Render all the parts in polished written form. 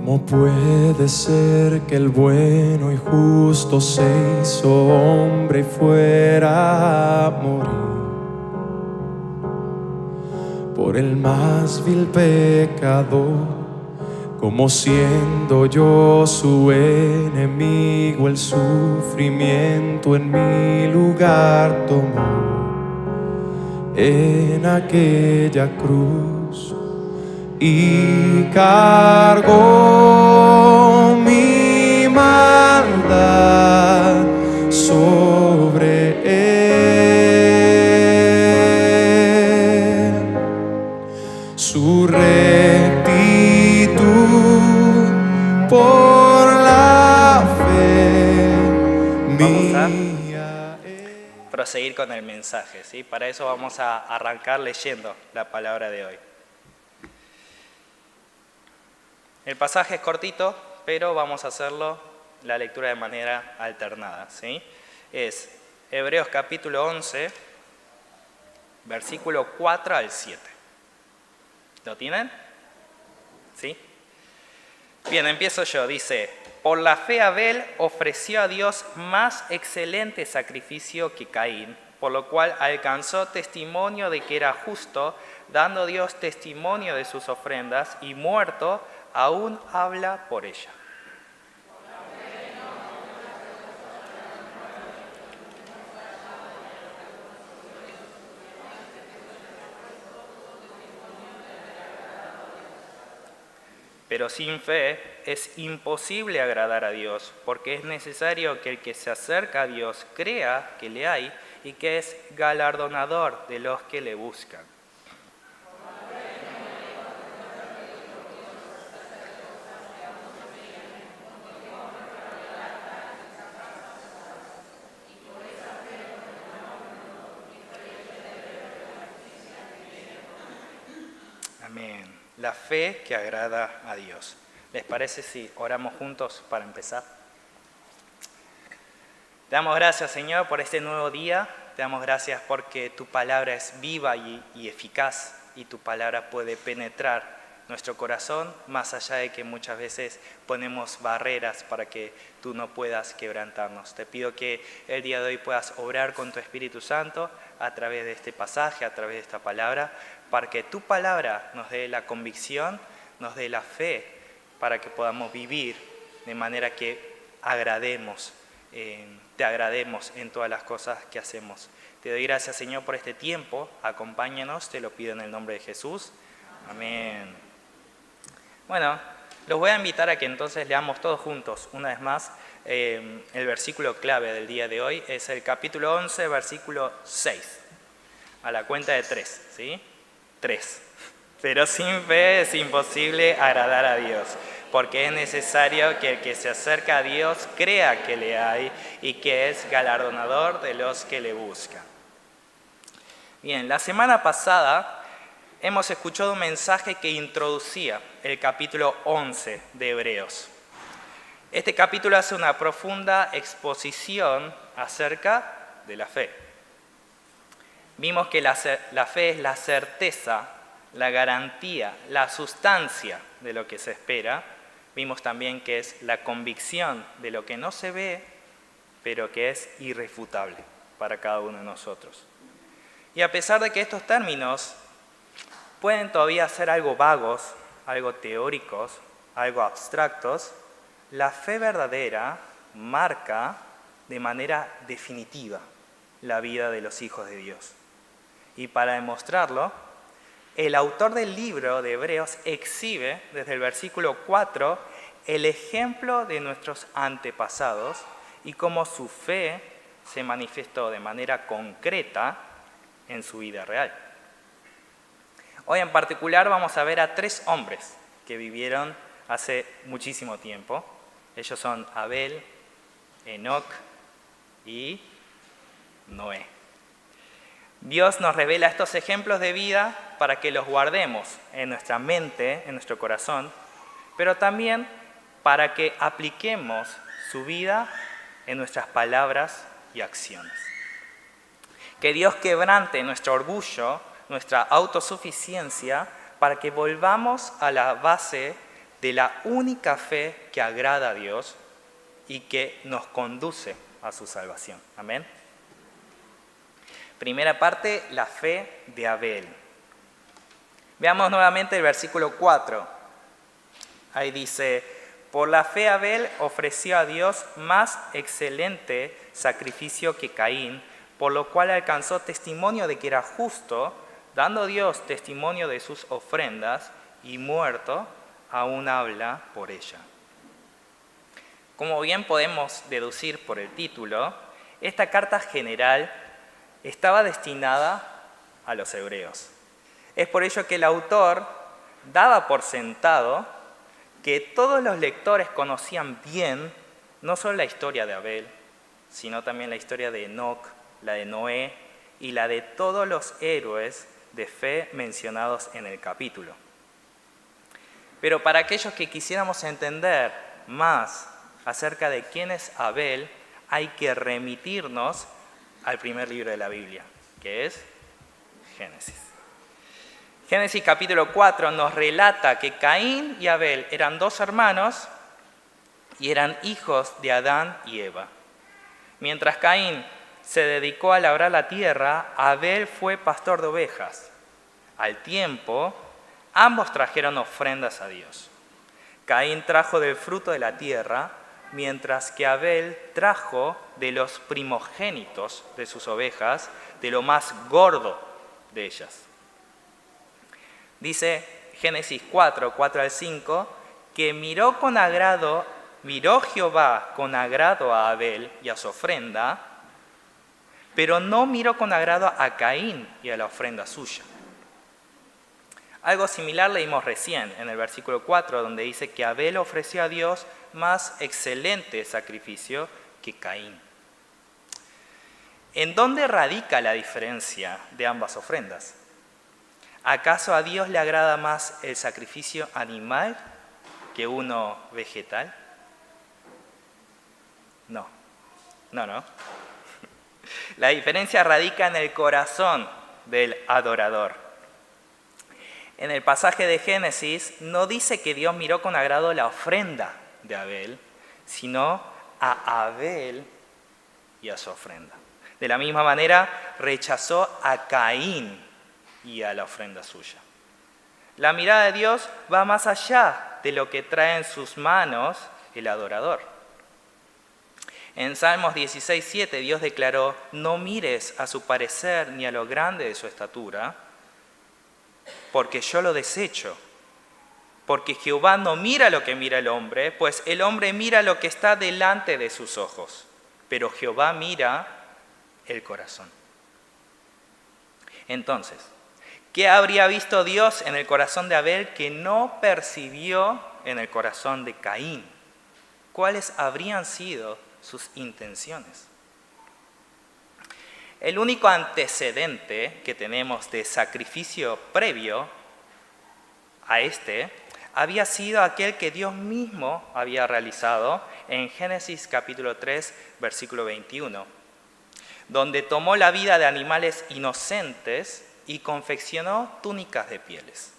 ¿Cómo puede ser que el bueno y justo se hizo hombre y fuera a morir por el más vil pecador? Como siendo yo su enemigo, el sufrimiento en mi lugar tomó en aquella cruz y cargó mi maldad sobre él. Su rectitud por la fe mía. Proseguir con el mensaje, ¿sí? Para eso vamos a arrancar leyendo la palabra de hoy. El pasaje es cortito, pero vamos a hacerlo la lectura de manera alternada, ¿sí? Es Hebreos capítulo 11, versículo 4 al 7. ¿Lo tienen? ¿Sí? Bien, empiezo yo. Dice: por la fe Abel ofreció a Dios más excelente sacrificio que Caín, por lo cual alcanzó testimonio de que era justo, dando Dios testimonio de sus ofrendas, y muerto aún habla por ella. Pero sin fe es imposible agradar a Dios, porque es necesario que el que se acerca a Dios crea que le hay y que es galardonador de los que le buscan. Amén. La fe que agrada a Dios. ¿Les parece si oramos juntos para empezar? Te damos gracias, Señor, por este nuevo día. Te damos gracias porque tu palabra es viva y eficaz, y tu palabra puede penetrar nuestro corazón, más allá de que muchas veces ponemos barreras para que tú no puedas quebrantarnos. Te pido que el día de hoy puedas obrar con tu Espíritu Santo a través de este pasaje, a través de esta palabra, para que tu palabra nos dé la convicción, nos dé la fe, para que podamos vivir de manera que te agrademos en todas las cosas que hacemos. Te doy gracias, Señor, por este tiempo. Acompáñanos, te lo pido en el nombre de Jesús. Amén. Bueno, los voy a invitar a que entonces leamos todos juntos, una vez más, el versículo clave del día de hoy. Es el capítulo 11, versículo 6. A la cuenta de 3, ¿sí? 3. Pero sin fe es imposible agradar a Dios, porque es necesario que el que se acerca a Dios crea que le hay y que es galardonador de los que le buscan. Bien, la semana pasada hemos escuchado un mensaje que introducía el capítulo 11 de Hebreos. Este capítulo hace una profunda exposición acerca de la fe. Vimos que la fe es la certeza, la garantía, la sustancia de lo que se espera. Vimos también que es la convicción de lo que no se ve, pero que es irrefutable para cada uno de nosotros. Y a pesar de que estos términos pueden todavía ser algo vagos, algo teóricos, algo abstractos, la fe verdadera marca de manera definitiva la vida de los hijos de Dios. Y para demostrarlo, el autor del libro de Hebreos exhibe desde el versículo 4 el ejemplo de nuestros antepasados y cómo su fe se manifestó de manera concreta en su vida real. Hoy en particular vamos a ver a 3 hombres que vivieron hace muchísimo tiempo. Ellos son Abel, Enoc y Noé. Dios nos revela estos ejemplos de vida para que los guardemos en nuestra mente, en nuestro corazón, pero también para que apliquemos su vida en nuestras palabras y acciones. Que Dios quebrante nuestro orgullo, nuestra autosuficiencia, para que volvamos a la base de la única fe que agrada a Dios y que nos conduce a su salvación. Amén. Primera parte, la fe de Abel. Veamos nuevamente el versículo 4. Ahí dice: por la fe Abel ofreció a Dios más excelente sacrificio que Caín, por lo cual alcanzó testimonio de que era justo, dando Dios testimonio de sus ofrendas, y muerto aún habla por ella. Como bien podemos deducir por el título, esta carta general estaba destinada a los hebreos. Es por ello que el autor daba por sentado que todos los lectores conocían bien no solo la historia de Abel, sino también la historia de Enoc, la de Noé y la de todos los héroes de fe mencionados en el capítulo. Pero para aquellos que quisiéramos entender más acerca de quién es Abel, hay que remitirnos al primer libro de la Biblia, que es Génesis. Génesis capítulo 4 nos relata que Caín y Abel eran dos hermanos y eran hijos de Adán y Eva. Mientras Caín se dedicó a labrar la tierra, Abel fue pastor de ovejas. Al tiempo, ambos trajeron ofrendas a Dios. Caín trajo del fruto de la tierra, mientras que Abel trajo de los primogénitos de sus ovejas, de lo más gordo de ellas. Dice Génesis 4 al 5, que miró Jehová con agrado a Abel y a su ofrenda, pero no miró con agrado a Caín y a la ofrenda suya. Algo similar leímos recién en el versículo 4, donde dice que Abel ofreció a Dios más excelente sacrificio que Caín. ¿En dónde radica la diferencia de ambas ofrendas? ¿Acaso a Dios le agrada más el sacrificio animal que uno vegetal? No. La diferencia radica en el corazón del adorador. En el pasaje de Génesis no dice que Dios miró con agrado la ofrenda de Abel, sino a Abel y a su ofrenda. De la misma manera, rechazó a Caín y a la ofrenda suya. La mirada de Dios va más allá de lo que trae en sus manos el adorador. En Salmos 16:7 Dios declaró: no mires a su parecer ni a lo grande de su estatura, porque yo lo desecho. Porque Jehová no mira lo que mira el hombre, pues el hombre mira lo que está delante de sus ojos, pero Jehová mira el corazón. Entonces, ¿qué habría visto Dios en el corazón de Abel que no percibió en el corazón de Caín? ¿Cuáles habrían sido sus intenciones? El único antecedente que tenemos de sacrificio previo a este había sido aquel que Dios mismo había realizado en Génesis capítulo 3, versículo 21, donde tomó la vida de animales inocentes y confeccionó túnicas de pieles.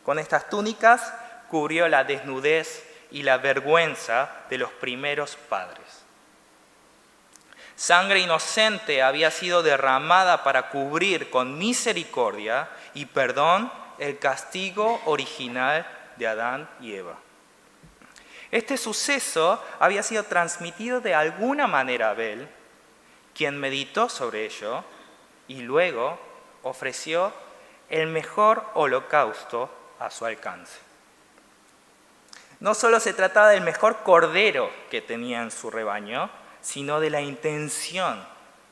Con estas túnicas cubrió la desnudez y la vergüenza de los primeros padres. Sangre inocente había sido derramada para cubrir con misericordia y perdón el castigo original de Adán y Eva. Este suceso había sido transmitido de alguna manera a Abel, quien meditó sobre ello y luego ofreció el mejor holocausto a su alcance. No solo se trataba del mejor cordero que tenía en su rebaño, sino de la intención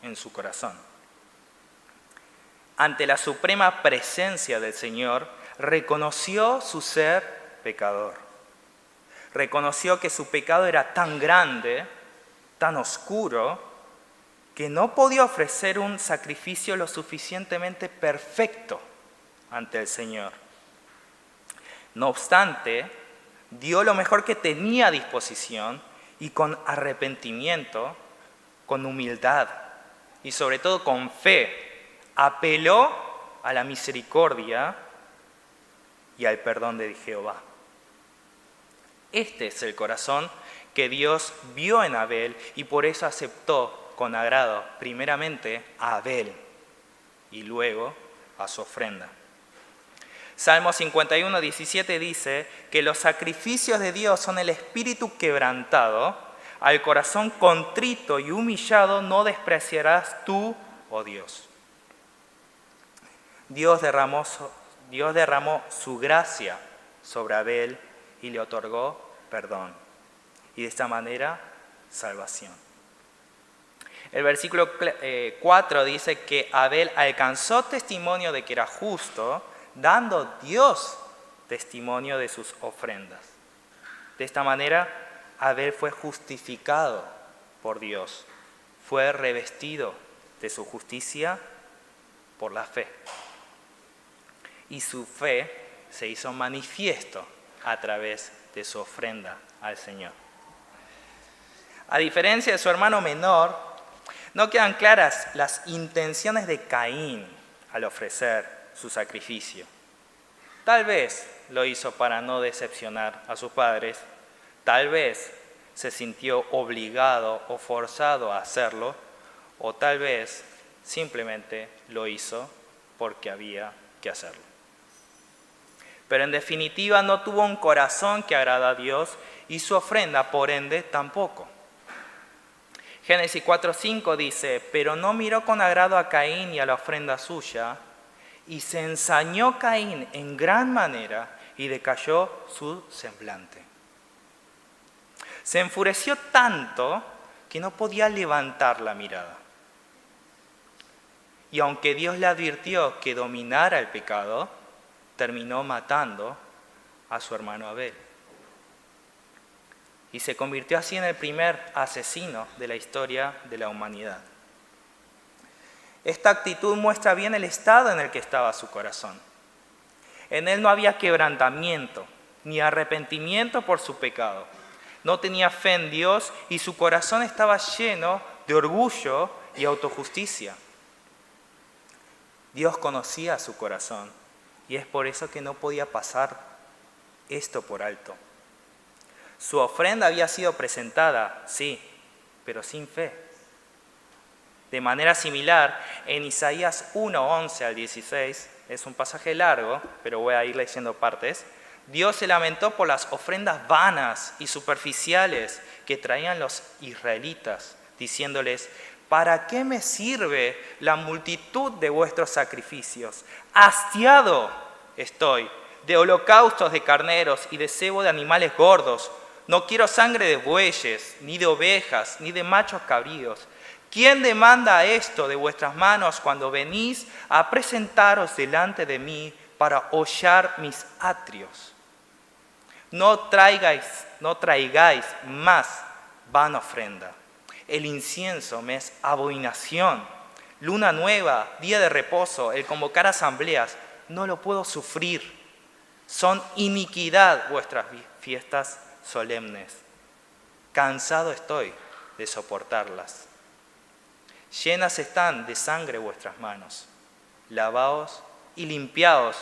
en su corazón. Ante la suprema presencia del Señor, reconoció su ser pecador. Reconoció que su pecado era tan grande, tan oscuro, que no podía ofrecer un sacrificio lo suficientemente perfecto ante el Señor. No obstante, dio lo mejor que tenía a disposición y con arrepentimiento, con humildad y sobre todo con fe, apeló a la misericordia y al perdón de Jehová. Este es el corazón que Dios vio en Abel y por eso aceptó con agrado primeramente a Abel y luego a su ofrenda. Salmo 51, 17 dice que los sacrificios de Dios son el espíritu quebrantado, al corazón contrito y humillado no despreciarás tú, oh Dios. Dios derramó su gracia sobre Abel y le otorgó perdón. Y de esta manera, salvación. El versículo 4 dice que Abel alcanzó testimonio de que era justo, dando Dios testimonio de sus ofrendas. De esta manera, Abel fue justificado por Dios, fue revestido de su justicia por la fe. Y su fe se hizo manifiesto a través de su ofrenda al Señor. A diferencia de su hermano menor, no quedan claras las intenciones de Caín al ofrecer su sacrificio. Tal vez lo hizo para no decepcionar a sus padres, tal vez se sintió obligado o forzado a hacerlo, o tal vez simplemente lo hizo porque había que hacerlo. Pero en definitiva no tuvo un corazón que agrada a Dios y su ofrenda, por ende, tampoco. Génesis 4:5 dice, pero no miró con agrado a Caín y a la ofrenda suya, y se ensañó Caín en gran manera y decayó su semblante. Se enfureció tanto que no podía levantar la mirada. Y aunque Dios le advirtió que dominara el pecado, terminó matando a su hermano Abel. Y se convirtió así en el primer asesino de la historia de la humanidad. Esta actitud muestra bien el estado en el que estaba su corazón. En él no había quebrantamiento ni arrepentimiento por su pecado. No tenía fe en Dios y su corazón estaba lleno de orgullo y autojusticia. Dios conocía su corazón y es por eso que no podía pasar esto por alto. Su ofrenda había sido presentada, sí, pero sin fe. De manera similar, en Isaías 1:11 al 16, es un pasaje largo, pero voy a ir leyendo partes, Dios se lamentó por las ofrendas vanas y superficiales que traían los israelitas, diciéndoles, ¿para qué me sirve la multitud de vuestros sacrificios? Hastiado estoy de holocaustos de carneros y de cebo de animales gordos. No quiero sangre de bueyes, ni de ovejas, ni de machos cabríos. ¿Quién demanda esto de vuestras manos cuando venís a presentaros delante de mí para hollar mis atrios? No traigáis más vana ofrenda. El incienso me es abominación. Luna nueva, día de reposo, el convocar asambleas, no lo puedo sufrir. Son iniquidad vuestras fiestas solemnes. Cansado estoy de soportarlas. Llenas están de sangre vuestras manos. Lavaos y limpiaos.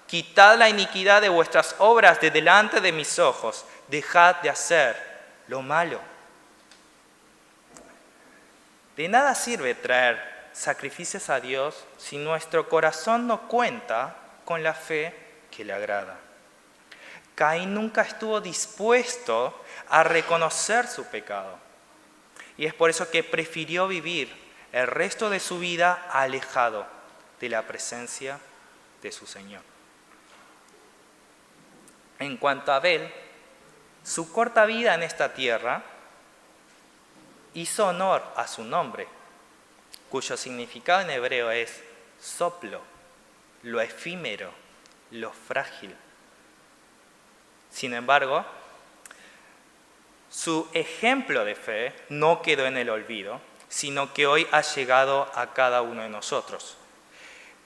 Quitad la iniquidad de vuestras obras de delante de mis ojos. Dejad de hacer lo malo. De nada sirve traer sacrificios a Dios si nuestro corazón no cuenta con la fe que le agrada. Caín nunca estuvo dispuesto a reconocer su pecado. Y es por eso que prefirió vivir el resto de su vida alejado de la presencia de su Señor. En cuanto a Abel, su corta vida en esta tierra hizo honor a su nombre, cuyo significado en hebreo es soplo, lo efímero, lo frágil. Sin embargo, su ejemplo de fe no quedó en el olvido, sino que hoy ha llegado a cada uno de nosotros.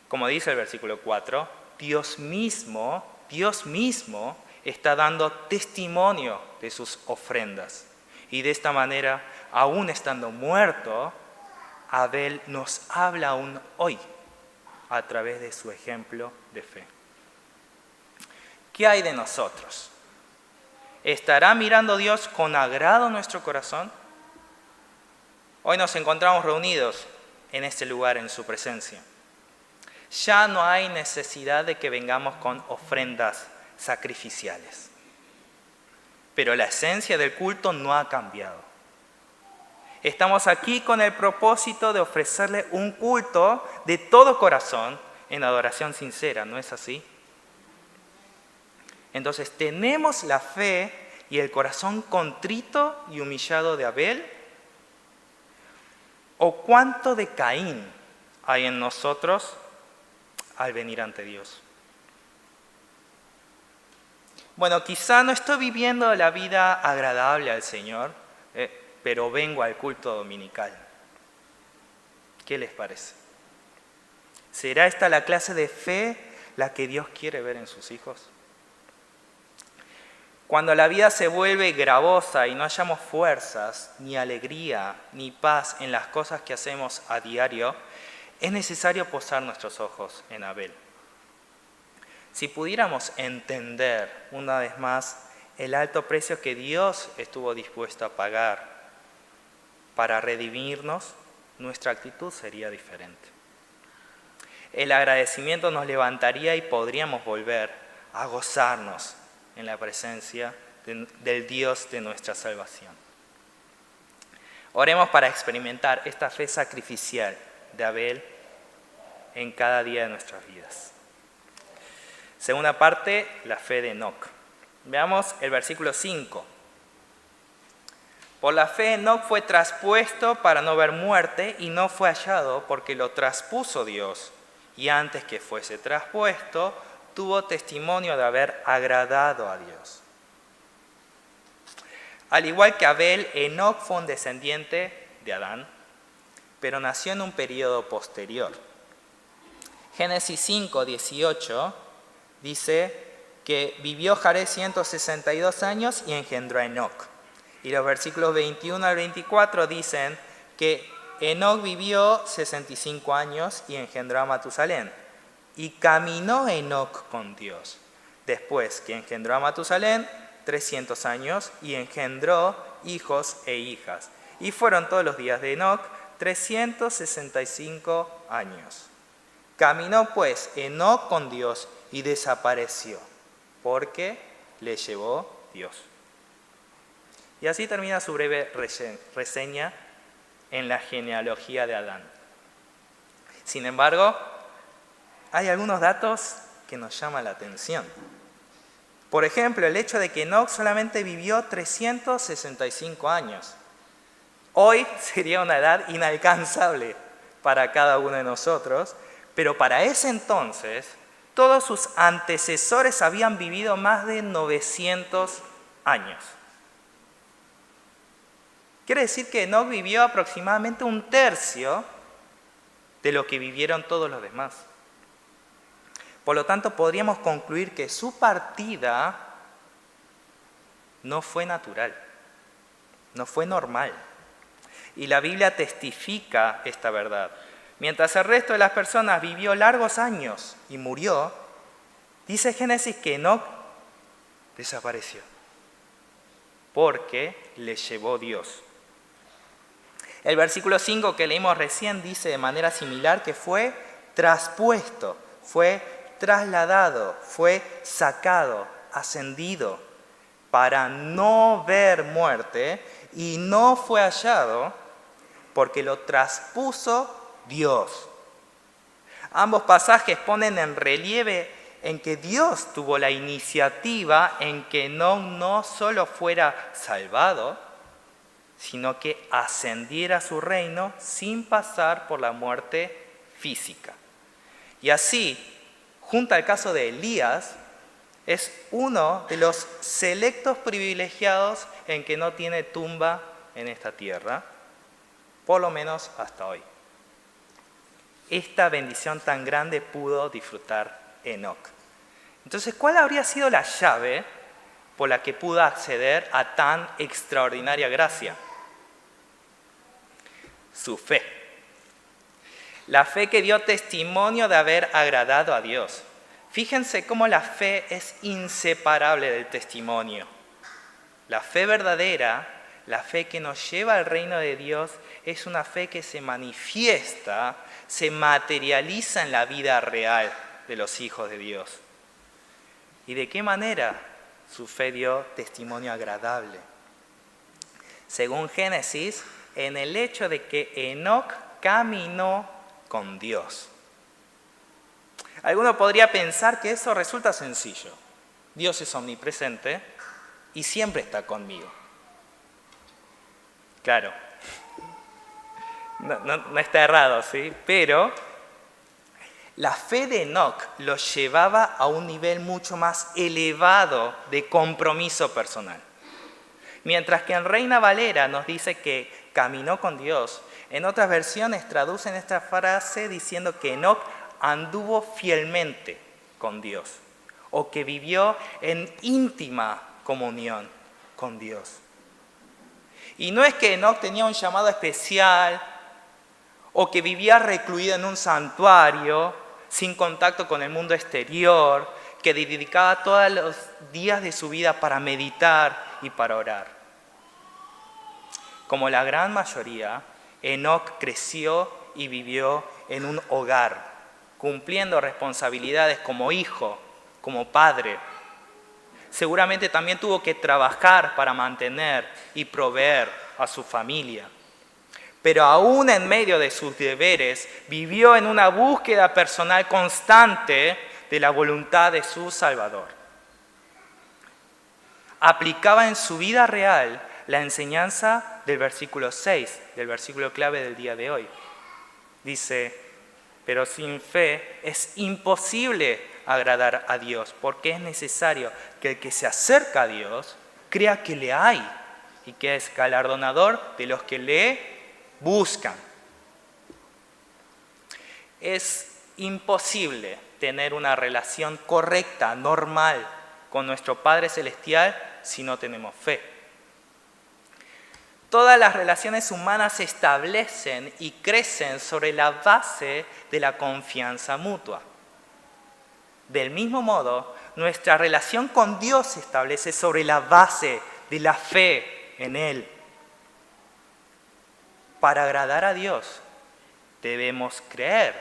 Como dice el versículo 4, Dios mismo está dando testimonio de sus ofrendas. Y de esta manera, aún estando muerto, Abel nos habla aún hoy a través de su ejemplo de fe. ¿Qué hay de nosotros? ¿Estará mirando Dios con agrado nuestro corazón? Hoy nos encontramos reunidos en este lugar, en su presencia. Ya no hay necesidad de que vengamos con ofrendas sacrificiales. Pero la esencia del culto no ha cambiado. Estamos aquí con el propósito de ofrecerle un culto de todo corazón en adoración sincera, ¿no es así? Entonces, ¿tenemos la fe y el corazón contrito y humillado de Abel? ¿O cuánto de Caín hay en nosotros al venir ante Dios? Bueno, quizá no estoy viviendo la vida agradable al Señor, pero vengo al culto dominical. ¿Qué les parece? ¿Será esta la clase de fe la que Dios quiere ver en sus hijos? Cuando la vida se vuelve gravosa y no hallamos fuerzas, ni alegría, ni paz en las cosas que hacemos a diario, es necesario posar nuestros ojos en Abel. Si pudiéramos entender una vez más el alto precio que Dios estuvo dispuesto a pagar para redimirnos, nuestra actitud sería diferente. El agradecimiento nos levantaría y podríamos volver a gozarnos en la presencia del Dios de nuestra salvación. Oremos para experimentar esta fe sacrificial de Abel en cada día de nuestras vidas. Segunda parte, la fe de Enoc. Veamos el versículo 5. Por la fe Enoc fue traspuesto para no ver muerte y no fue hallado porque lo traspuso Dios. Y antes que fuese traspuesto, tuvo testimonio de haber agradado a Dios. Al igual que Abel, Enoc fue un descendiente de Adán, pero nació en un periodo posterior. Génesis 5, 18 dice que vivió Jared 162 años y engendró a Enoc. Y los versículos 21 al 24 dicen que Enoc vivió 65 años y engendró a Matusalén. Y caminó Enoc con Dios. Después que engendró a Matusalén, 300 años, y engendró hijos e hijas. Y fueron todos los días de Enoc 365 años. Caminó pues Enoc con Dios y desapareció, porque le llevó Dios. Y así termina su breve reseña en la genealogía de Adán. Sin embargo, hay algunos datos que nos llaman la atención. Por ejemplo, el hecho de que Enoc solamente vivió 365 años. Hoy sería una edad inalcanzable para cada uno de nosotros, pero para ese entonces todos sus antecesores habían vivido más de 900 años. Quiere decir que Enoc vivió aproximadamente un tercio de lo que vivieron todos los demás. Por lo tanto, podríamos concluir que su partida no fue natural, no fue normal. Y la Biblia testifica esta verdad. Mientras el resto de las personas vivió largos años y murió, dice Génesis que Enoc desapareció, porque le llevó Dios. El versículo 5 que leímos recién dice de manera similar que fue traspuesto, fue trasladado, fue sacado, ascendido, para no ver muerte, y no fue hallado porque lo traspuso Dios. Ambos pasajes ponen en relieve en que Dios tuvo la iniciativa en que no solo fuera salvado, sino que ascendiera a su reino sin pasar por la muerte física. Y así, junto al caso de Elías, es uno de los selectos privilegiados en que no tiene tumba en esta tierra, por lo menos hasta hoy. Esta bendición tan grande pudo disfrutar Enoc. Entonces, ¿cuál habría sido la llave por la que pudo acceder a tan extraordinaria gracia? Su fe. La fe que dio testimonio de haber agradado a Dios. Fíjense cómo la fe es inseparable del testimonio. La fe verdadera, la fe que nos lleva al reino de Dios, es una fe que se manifiesta, se materializa en la vida real de los hijos de Dios. ¿Y de qué manera? Su fe dio testimonio agradable. Según Génesis, en el hecho de que Enoc caminó con Dios. Alguno podría pensar que eso resulta sencillo. Dios es omnipresente y siempre está conmigo. Claro, no está errado, ¿sí? Pero la fe de Enoc lo llevaba a un nivel mucho más elevado de compromiso personal. Mientras que en Reina Valera nos dice que caminó con Dios, en otras versiones traducen esta frase diciendo que Enoc anduvo fielmente con Dios o que vivió en íntima comunión con Dios. Y no es que Enoc tenía un llamado especial o que vivía recluido en un santuario sin contacto con el mundo exterior, que dedicaba todos los días de su vida para meditar y para orar. Como la gran mayoría, Enoc creció y vivió en un hogar, cumpliendo responsabilidades como hijo, como padre. Seguramente también tuvo que trabajar para mantener y proveer a su familia. Pero aún en medio de sus deberes, vivió en una búsqueda personal constante de la voluntad de su Salvador. Aplicaba en su vida real la enseñanza del versículo 6, del versículo clave del día de hoy. Dice, pero sin fe es imposible agradar a Dios, porque es necesario que el que se acerca a Dios crea que le hay y que es galardonador de los que le buscan. Es imposible tener una relación correcta, normal, con nuestro Padre Celestial si no tenemos fe. Todas las relaciones humanas se establecen y crecen sobre la base de la confianza mutua. Del mismo modo, nuestra relación con Dios se establece sobre la base de la fe en Él. Para agradar a Dios, debemos creer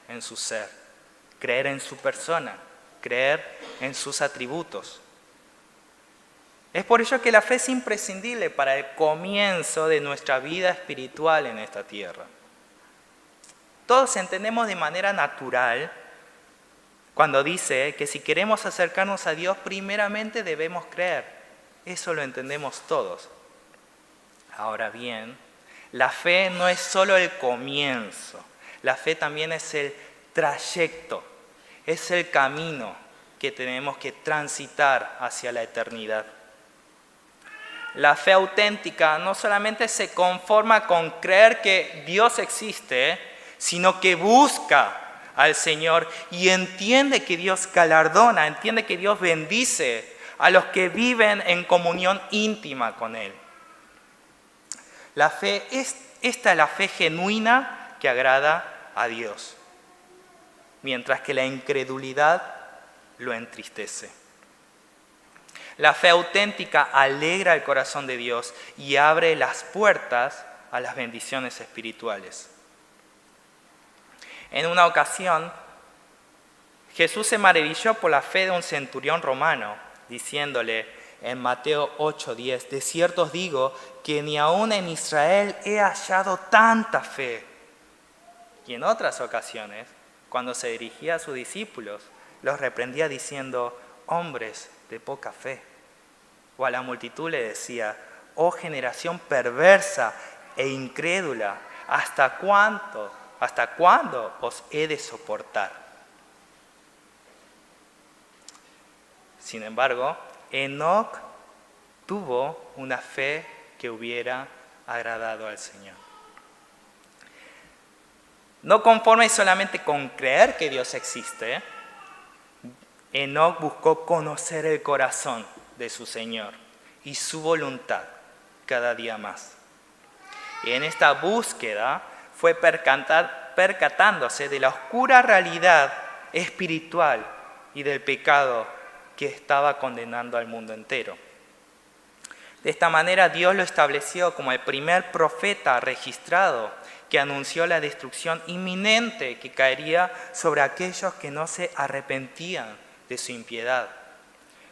en su ser, creer en su persona, creer en sus atributos. Es por ello que la fe es imprescindible para el comienzo de nuestra vida espiritual en esta tierra. Todos entendemos de manera natural cuando dice que si queremos acercarnos a Dios, primeramente debemos creer. Eso lo entendemos todos. Ahora bien, la fe no es solo el comienzo, la fe también es el trayecto, es el camino que tenemos que transitar hacia la eternidad. La fe auténtica no solamente se conforma con creer que Dios existe, sino que busca al Señor y entiende que Dios galardona, entiende que Dios bendice a los que viven en comunión íntima con Él. Esta es la fe genuina que agrada a Dios, mientras que la incredulidad lo entristece. La fe auténtica alegra el corazón de Dios y abre las puertas a las bendiciones espirituales. En una ocasión, Jesús se maravilló por la fe de un centurión romano, diciéndole en Mateo 8:10, de cierto os digo que ni aún en Israel he hallado tanta fe. Y en otras ocasiones, cuando se dirigía a sus discípulos, los reprendía diciendo, hombres de poca fe. O a la multitud le decía, oh generación perversa e incrédula, ¿hasta cuándo os he de soportar? Sin embargo, Enoc tuvo una fe que hubiera agradado al Señor. No conforme solamente con creer que Dios existe, Enoc buscó conocer el corazón de su Señor y su voluntad cada día más. Y en esta búsqueda fue percatándose de la oscura realidad espiritual y del pecado que estaba condenando al mundo entero. De esta manera Dios lo estableció como el primer profeta registrado que anunció la destrucción inminente que caería sobre aquellos que no se arrepentían de su impiedad.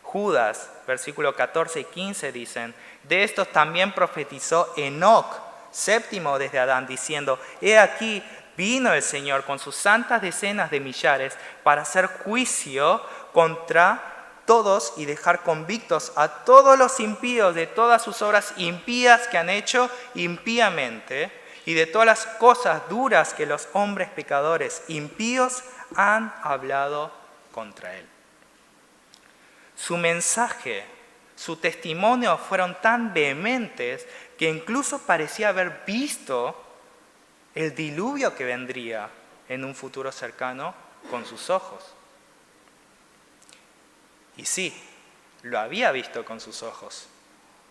Judas, versículos 14 y 15 dicen: de estos también profetizó Enoc, séptimo desde Adán, diciendo: he aquí, vino el Señor con sus santas decenas de millares para hacer juicio contra todos y dejar convictos a todos los impíos de todas sus obras impías que han hecho impíamente y de todas las cosas duras que los hombres pecadores impíos han hablado contra él. Su mensaje, su testimonio fueron tan vehementes que incluso parecía haber visto el diluvio que vendría en un futuro cercano con sus ojos. Y sí, lo había visto con sus ojos,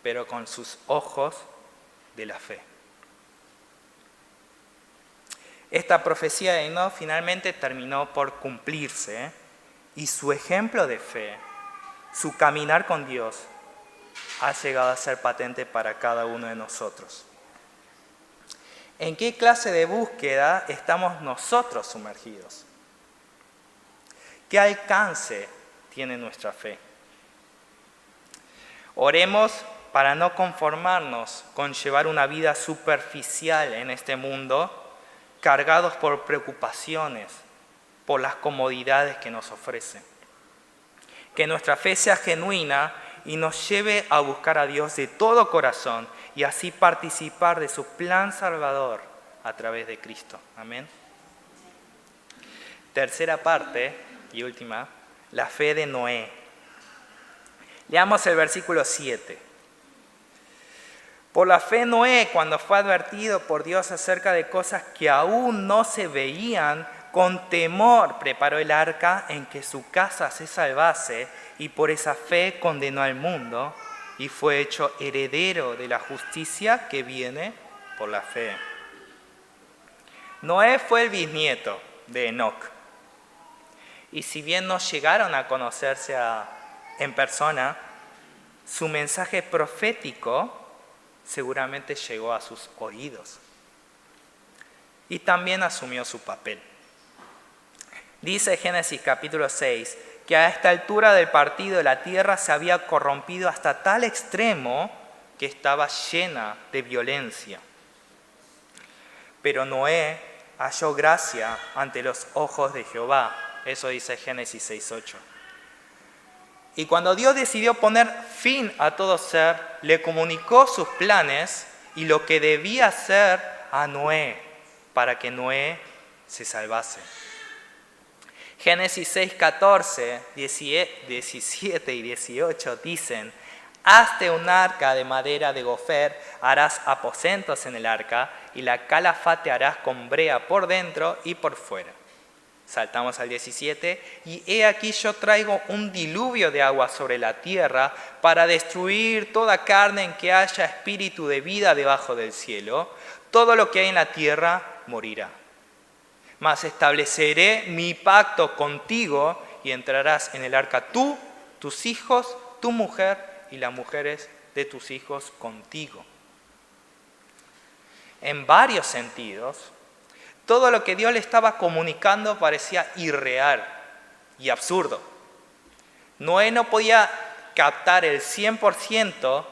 pero con sus ojos de la fe. Esta profecía de Enoc finalmente terminó por cumplirse, y su ejemplo de fe, su caminar con Dios, ha llegado a ser patente para cada uno de nosotros. ¿En qué clase de búsqueda estamos nosotros sumergidos? ¿Qué alcance tiene nuestra fe? Oremos para no conformarnos con llevar una vida superficial en este mundo, cargados por preocupaciones, por las comodidades que nos ofrece. Que nuestra fe sea genuina y nos lleve a buscar a Dios de todo corazón y así participar de su plan salvador a través de Cristo. Amén. Tercera parte y última, la fe de Noé. Leamos el versículo 7. Por la fe Noé, cuando fue advertido por Dios acerca de cosas que aún no se veían, con temor preparó el arca en que su casa se salvase, y por esa fe condenó al mundo y fue hecho heredero de la justicia que viene por la fe. Noé fue el bisnieto de Enoc. Y si bien no llegaron a conocerse en persona, su mensaje profético seguramente llegó a sus oídos. Y también asumió su papel. Dice Génesis capítulo 6 que a esta altura del partido la tierra se había corrompido hasta tal extremo que estaba llena de violencia. Pero Noé halló gracia ante los ojos de Jehová. Eso dice Génesis 6:8. Y cuando Dios decidió poner fin a todo ser, le comunicó sus planes y lo que debía hacer a Noé para que Noé se salvase. Génesis 6:14, 17 y 18 dicen: hazte un arca de madera de gofer, harás aposentos en el arca y la calafatearás con brea por dentro y por fuera. Saltamos al 17, y he aquí yo traigo un diluvio de agua sobre la tierra para destruir toda carne en que haya espíritu de vida debajo del cielo. Todo lo que hay en la tierra morirá. Mas estableceré mi pacto contigo y entrarás en el arca tú, tus hijos, tu mujer y las mujeres de tus hijos contigo. En varios sentidos, todo lo que Dios le estaba comunicando parecía irreal y absurdo. Noé no podía captar el 100%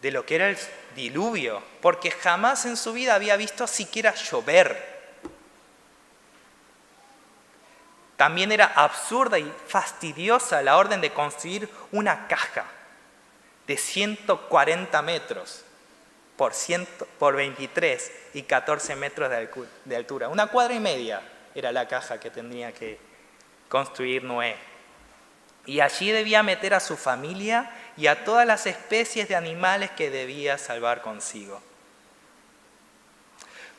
de lo que era el diluvio, porque jamás en su vida había visto siquiera llover. También era absurda y fastidiosa la orden de construir una caja de 140 metros por 23 y 14 metros de altura. 1,5 cuadras era la caja que tenía que construir Noé. Y allí debía meter a su familia y a todas las especies de animales que debía salvar consigo.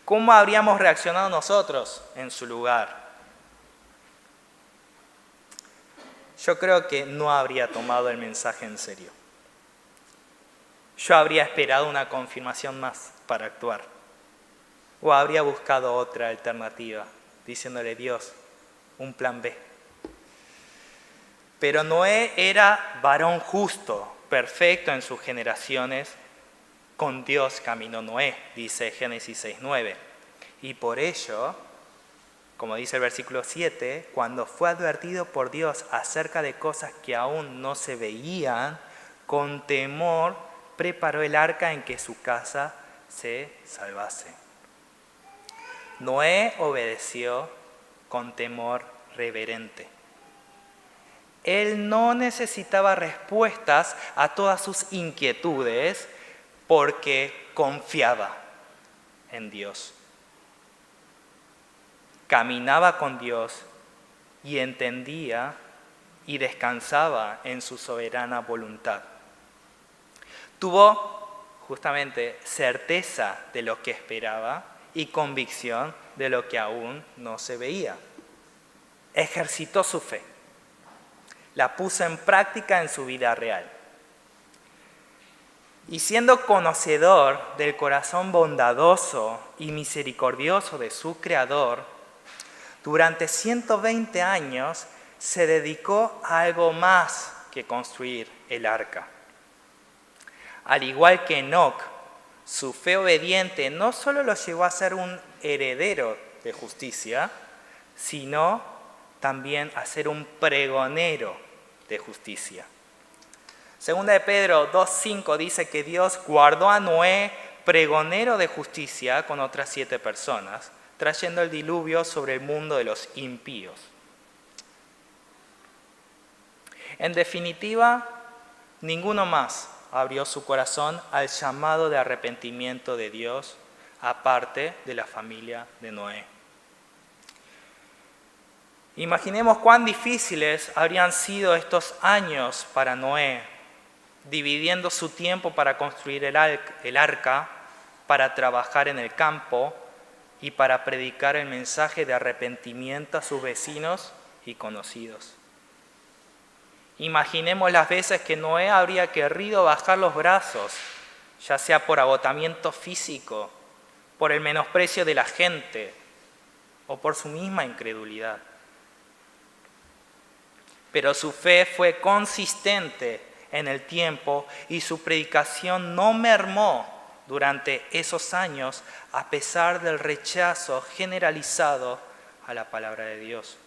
¿Cómo habríamos reaccionado nosotros en su lugar? Yo creo que no habría tomado el mensaje en serio. Yo habría esperado una confirmación más para actuar. O habría buscado otra alternativa, diciéndole: Dios, un plan B. Pero Noé era varón justo perfecto en sus generaciones, con Dios caminó Noé, dice Génesis 6:9. Y por ello, como dice el versículo 7, cuando fue advertido por Dios acerca de cosas que aún no se veían, con temor preparó el arca en que su casa se salvase. Noé obedeció con temor reverente. Él no necesitaba respuestas a todas sus inquietudes porque confiaba en Dios. Caminaba con Dios y entendía y descansaba en su soberana voluntad. Tuvo justamente certeza de lo que esperaba y convicción de lo que aún no se veía. Ejercitó su fe. La puso en práctica en su vida real. Y siendo conocedor del corazón bondadoso y misericordioso de su Creador, durante 120 años se dedicó a algo más que construir el arca. Al igual que Enoc, su fe obediente no solo lo llevó a ser un heredero de justicia, sino también a ser un pregonero de justicia. Segunda de Pedro 2:5 dice que Dios guardó a Noé pregonero de justicia con otras 7 personas, trayendo el diluvio sobre el mundo de los impíos. En definitiva, ninguno más abrió su corazón al llamado de arrepentimiento de Dios, aparte de la familia de Noé. Imaginemos cuán difíciles habrían sido estos años para Noé, dividiendo su tiempo para construir el arca, para trabajar en el campo y para predicar el mensaje de arrepentimiento a sus vecinos y conocidos. Imaginemos las veces que Noé habría querido bajar los brazos, ya sea por agotamiento físico, por el menosprecio de la gente o por su misma incredulidad. Pero su fe fue consistente en el tiempo y su predicación no mermó durante esos años a pesar del rechazo generalizado a la palabra de Dios.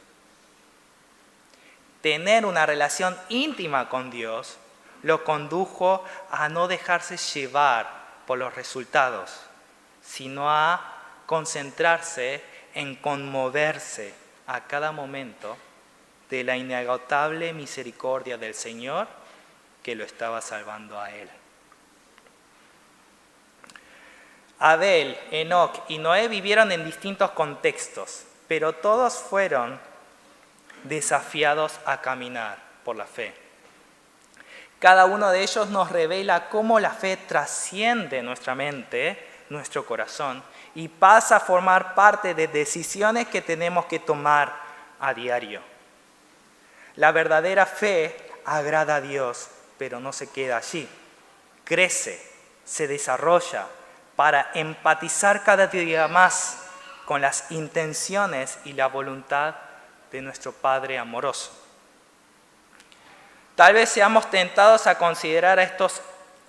Tener una relación íntima con Dios lo condujo a no dejarse llevar por los resultados, sino a concentrarse en conmoverse a cada momento de la inagotable misericordia del Señor que lo estaba salvando a él. Abel, Enoc y Noé vivieron en distintos contextos, pero todos fueron desafiados a caminar por la fe. Cada uno de ellos nos revela cómo la fe trasciende nuestra mente, nuestro corazón, y pasa a formar parte de decisiones que tenemos que tomar a diario. La verdadera fe agrada a Dios, pero no se queda allí. Crece, se desarrolla para empatizar cada día más con las intenciones y la voluntad de nuestro Padre amoroso. Tal vez seamos tentados a considerar a estos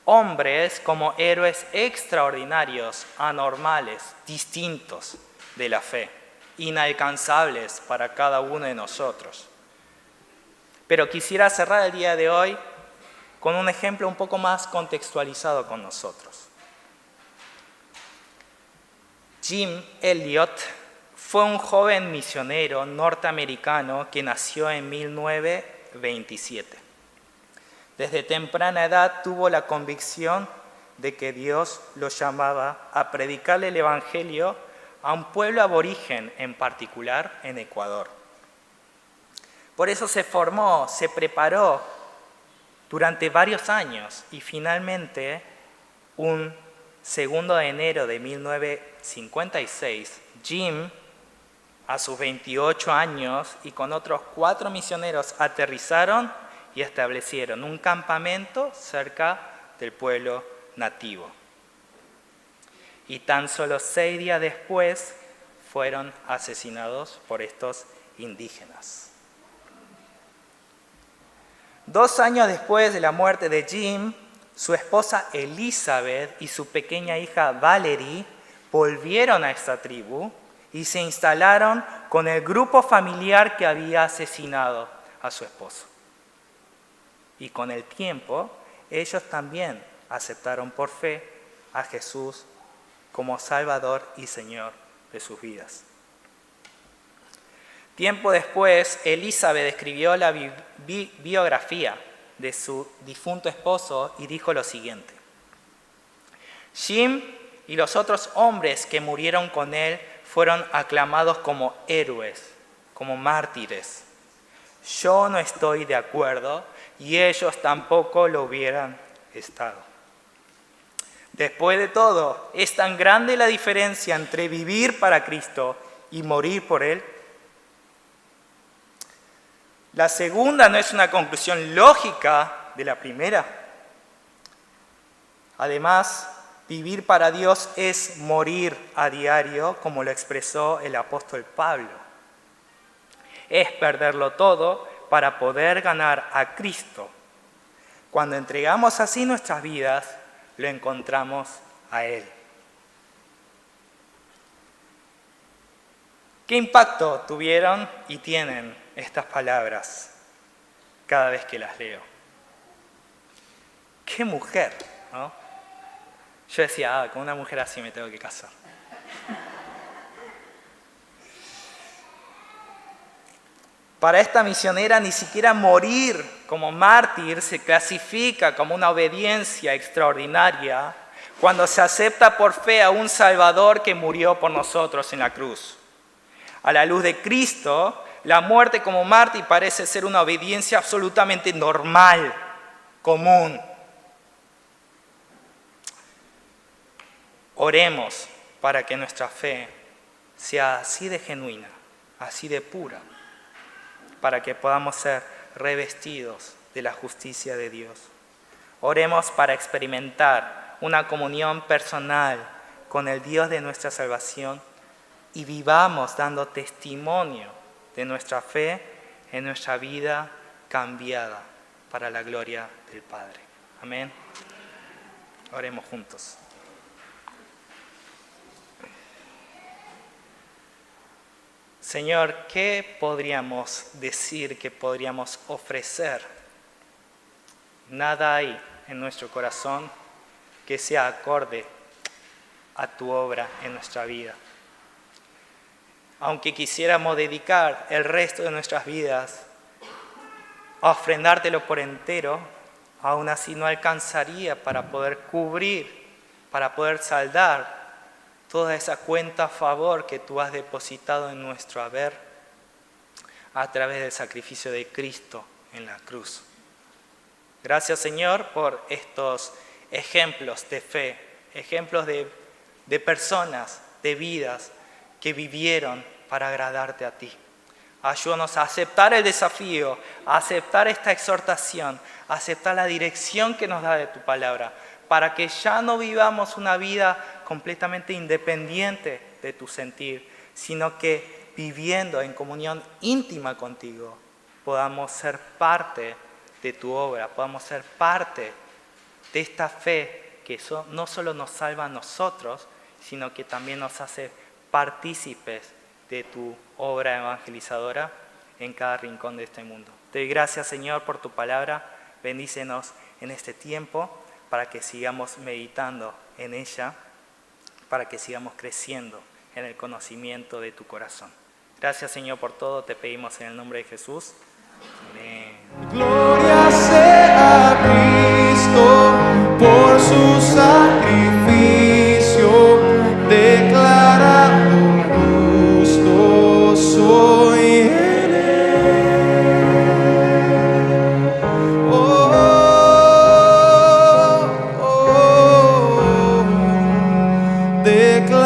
hombres como héroes extraordinarios, anormales, distintos de la fe, inalcanzables para cada uno de nosotros. Pero quisiera cerrar el día de hoy con un ejemplo un poco más contextualizado con nosotros. Jim Elliot fue un joven misionero norteamericano que nació en 1927. Desde temprana edad tuvo la convicción de que Dios lo llamaba a predicarle el Evangelio a un pueblo aborigen, en particular en Ecuador. Por eso se formó, se preparó durante varios años y finalmente, un 2 de enero de 1956, Jim, a sus 28 años y con otros 4 misioneros, aterrizaron y establecieron un campamento cerca del pueblo nativo. Y tan solo 6 días después fueron asesinados por estos indígenas. 2 años después de la muerte de Jim, su esposa Elizabeth y su pequeña hija Valerie volvieron a esta tribu y se instalaron con el grupo familiar que había asesinado a su esposo. Y con el tiempo, ellos también aceptaron por fe a Jesús como Salvador y Señor de sus vidas. Tiempo después, Elizabeth escribió la biografía de su difunto esposo y dijo lo siguiente: Jim y los otros hombres que murieron con él fueron aclamados como héroes, como mártires. Yo no estoy de acuerdo y ellos tampoco lo hubieran estado. Después de todo, ¿es tan grande la diferencia entre vivir para Cristo y morir por Él? La segunda no es una conclusión lógica de la primera. Además, vivir para Dios es morir a diario, como lo expresó el apóstol Pablo. Es perderlo todo para poder ganar a Cristo. Cuando entregamos así nuestras vidas, lo encontramos a Él. ¿Qué impacto tuvieron y tienen estas palabras cada vez que las leo? ¡Qué mujer! ¿No? Yo decía, con una mujer así me tengo que casar. Para esta misionera ni siquiera morir como mártir se clasifica como una obediencia extraordinaria cuando se acepta por fe a un Salvador que murió por nosotros en la cruz. A la luz de Cristo, la muerte como mártir parece ser una obediencia absolutamente normal, común. Oremos para que nuestra fe sea así de genuina, así de pura, para que podamos ser revestidos de la justicia de Dios. Oremos para experimentar una comunión personal con el Dios de nuestra salvación y vivamos dando testimonio de nuestra fe en nuestra vida cambiada para la gloria del Padre. Amén. Oremos juntos. Señor, ¿qué podríamos decir, qué podríamos ofrecer? Nada hay en nuestro corazón que sea acorde a tu obra en nuestra vida. Aunque quisiéramos dedicar el resto de nuestras vidas a ofrendártelo por entero, aún así no alcanzaría para poder cubrir, para poder saldar toda esa cuenta a favor que tú has depositado en nuestro haber a través del sacrificio de Cristo en la cruz. Gracias, Señor, por estos ejemplos de fe, ejemplos de personas, de vidas que vivieron para agradarte a ti. Ayúdanos a aceptar el desafío, a aceptar esta exhortación, a aceptar la dirección que nos da de tu palabra, para que ya no vivamos una vida completamente independiente de tu sentir, sino que viviendo en comunión íntima contigo, podamos ser parte de tu obra, podamos ser parte de esta fe que no solo nos salva a nosotros, sino que también nos hace partícipes de tu obra evangelizadora en cada rincón de este mundo. Te doy gracias, Señor, por tu palabra. Bendícenos en este tiempo para que sigamos meditando en ella, para que sigamos creciendo en el conocimiento de tu corazón. Gracias, Señor, por todo. Te pedimos en el nombre de Jesús. Amén. Gloria sea a Cristo por su sacrificio, declarado justo soy en él. Oh, oh, oh, declarado